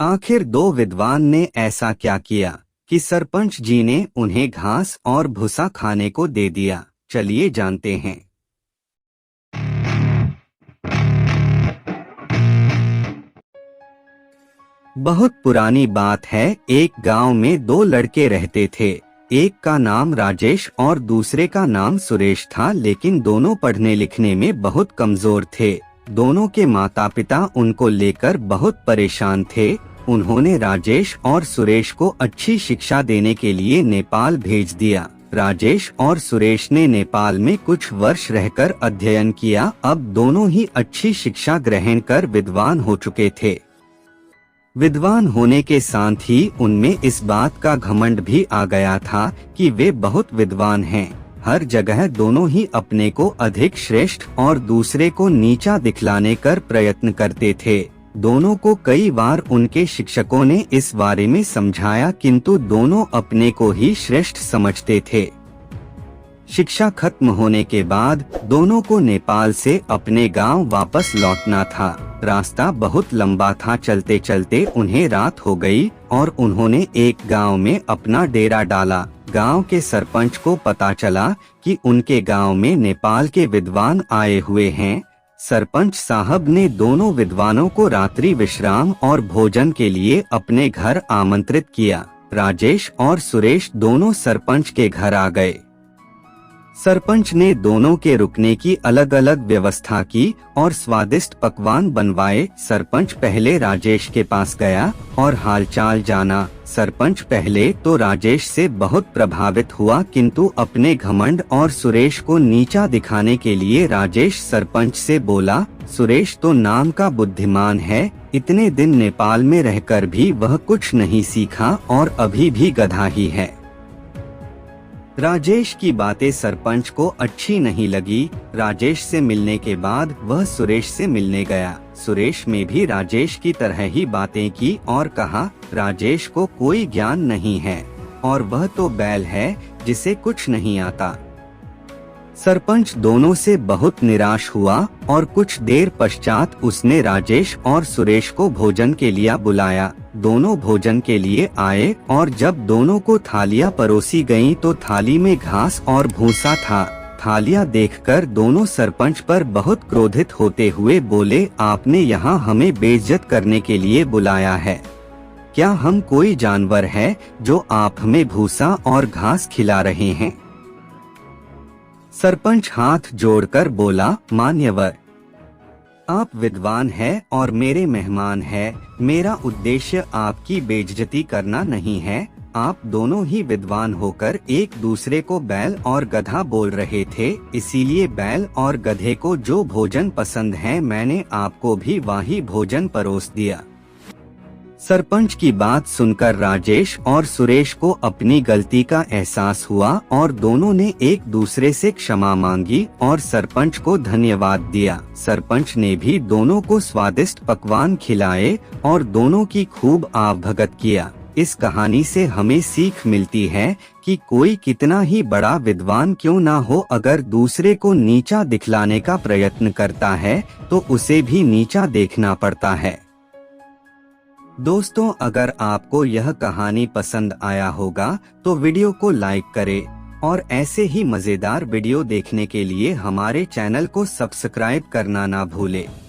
आखिर दो विद्वान ने ऐसा क्या किया कि सरपंच जी ने उन्हें घास और भूसा खाने को दे दिया। चलिए जानते हैं। बहुत पुरानी बात है। एक गांव में दो लड़के रहते थे। एक का नाम राजेश और दूसरे का नाम सुरेश था, लेकिन दोनों पढ़ने लिखने में बहुत कमजोर थे। दोनों के माता पिता उनको लेकर बहुत परेशान थे। उन्होंने राजेश और सुरेश को अच्छी शिक्षा देने के लिए नेपाल भेज दिया। राजेश और सुरेश ने नेपाल में कुछ वर्ष रहकर अध्ययन किया। अब दोनों ही अच्छी शिक्षा ग्रहण कर विद्वान हो चुके थे। विद्वान होने के साथ ही उनमें इस बात का घमंड भी आ गया था कि वे बहुत विद्वान हैं। हर जगह दोनों ही अपने को अधिक श्रेष्ठ और दूसरे को नीचा दिखलाने कर प्रयत्न करते थे। दोनों को कई बार उनके शिक्षकों ने इस बारे में समझाया, किंतु दोनों अपने को ही श्रेष्ठ समझते थे। शिक्षा खत्म होने के बाद दोनों को नेपाल से अपने गांव वापस लौटना था। रास्ता बहुत लंबा था। चलते चलते उन्हें रात हो गई और उन्होंने एक गांव में अपना डेरा डाला। गांव के सरपंच को पता चला कि उनके गांव में नेपाल के विद्वान आए हुए हैं। सरपंच साहब ने दोनों विद्वानों को रात्रि विश्राम और भोजन के लिए अपने घर आमंत्रित किया। राजेश और सुरेश दोनों सरपंच के घर आ गए। सरपंच ने दोनों के रुकने की अलग अलग व्यवस्था की और स्वादिष्ट पकवान बनवाए। सरपंच पहले राजेश के पास गया और हालचाल जाना। सरपंच पहले तो राजेश से बहुत प्रभावित हुआ, किंतु अपने घमंड और सुरेश को नीचा दिखाने के लिए राजेश सरपंच से बोला, सुरेश तो नाम का बुद्धिमान है, इतने दिन नेपाल में रहकर भी वह कुछ नहीं सीखा और अभी भी गधा ही है। राजेश की बातें सरपंच को अच्छी नहीं लगी। राजेश से मिलने के बाद वह सुरेश से मिलने गया। सुरेश में भी राजेश की तरह ही बातें की और कहा, राजेश को कोई ज्ञान नहीं है और वह तो बैल है जिसे कुछ नहीं आता। सरपंच दोनों से बहुत निराश हुआ और कुछ देर पश्चात उसने राजेश और सुरेश को भोजन के लिए बुलाया। दोनों भोजन के लिए आए और जब दोनों को थालियां परोसी गईं तो थाली में घास और भूसा था। थालियां देखकर दोनों सरपंच पर बहुत क्रोधित होते हुए बोले, आपने यहाँ हमें बेइज्जत करने के लिए बुलाया है? क्या हम कोई जानवर है जो आप हमें भूसा और घास खिला रहे हैं? सरपंच हाथ जोड़कर बोला, मान्यवर, आप विद्वान हैं और मेरे मेहमान हैं। मेरा उद्देश्य आपकी बेइज्जती करना नहीं है। आप दोनों ही विद्वान होकर एक दूसरे को बैल और गधा बोल रहे थे, इसीलिए बैल और गधे को जो भोजन पसंद है मैंने आपको भी वही भोजन परोस दिया। सरपंच की बात सुनकर राजेश और सुरेश को अपनी गलती का एहसास हुआ और दोनों ने एक दूसरे से क्षमा मांगी और सरपंच को धन्यवाद दिया। सरपंच ने भी दोनों को स्वादिष्ट पकवान खिलाए और दोनों की खूब आवभगत किया। इस कहानी से हमें सीख मिलती है कि कोई कितना ही बड़ा विद्वान क्यों ना हो, अगर दूसरे को नीचा दिखलाने का प्रयत्न करता है तो उसे भी नीचा देखना पड़ता है। दोस्तों, अगर आपको यह कहानी पसंद आया होगा तो वीडियो को लाइक करें और ऐसे ही मजेदार वीडियो देखने के लिए हमारे चैनल को सब्सक्राइब करना ना भूलें।